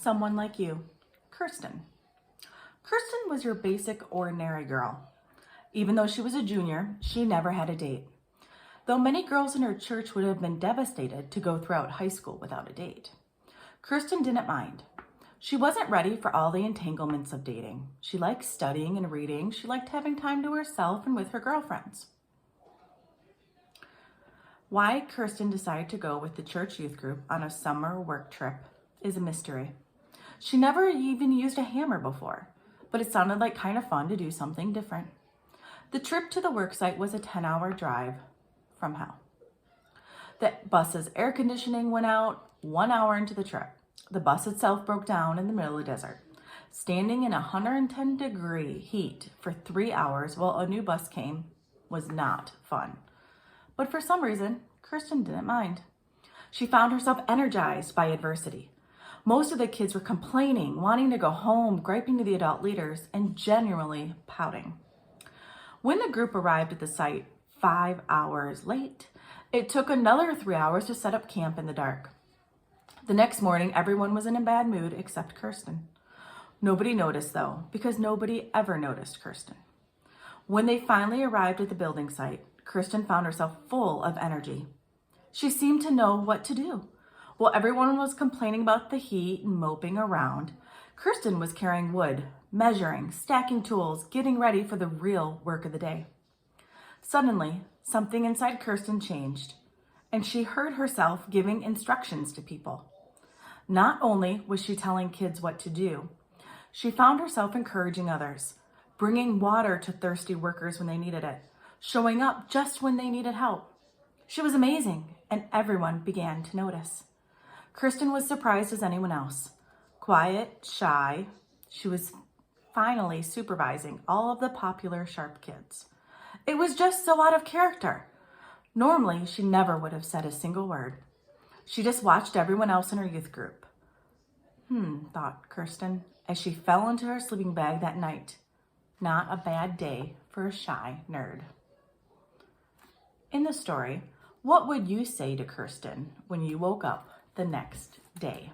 someone like you, Kirsten. Kirsten was your basic ordinary girl. Even though she was a junior, she never had a date. Though many girls in her church would have been devastated to go throughout high school without a date. Kirsten didn't mind. She wasn't ready for all the entanglements of dating. She liked studying and reading. She liked having time to herself and with her girlfriends. Why Kirsten decided to go with the church youth group on a summer work trip is a mystery. She never even used a hammer before, but it sounded like kind of fun to do something different. The trip to the work site was a 10-hour drive from hell. The bus's air conditioning went out 1 hour into the trip. The bus itself broke down in the middle of the desert. Standing in 110-degree heat for 3 hours while a new bus came was not fun. But for some reason, Kirsten didn't mind. She found herself energized by adversity. Most of the kids were complaining, wanting to go home, griping to the adult leaders, and genuinely pouting. When the group arrived at the site 5 hours late, it took another 3 hours to set up camp in the dark. The next morning, everyone was in a bad mood except Kirsten. Nobody noticed though, because nobody ever noticed Kirsten. When they finally arrived at the building site, Kirsten found herself full of energy. She seemed to know what to do. While everyone was complaining about the heat and moping around, Kirsten was carrying wood, measuring, stacking tools, getting ready for the real work of the day. Suddenly, something inside Kirsten changed, and she heard herself giving instructions to people. Not only was she telling kids what to do, she found herself encouraging others, bringing water to thirsty workers when they needed it, showing up just when they needed help. She was amazing, and everyone began to notice. Kirsten was surprised as anyone else. Quiet, shy, she was finally supervising all of the popular sharp kids. It was just so out of character. Normally, she never would have said a single word. She just watched everyone else in her youth group. Thought Kirsten as she fell into her sleeping bag that night. Not a bad day for a shy nerd. In the story, what would you say to Kirsten when you woke up the next day?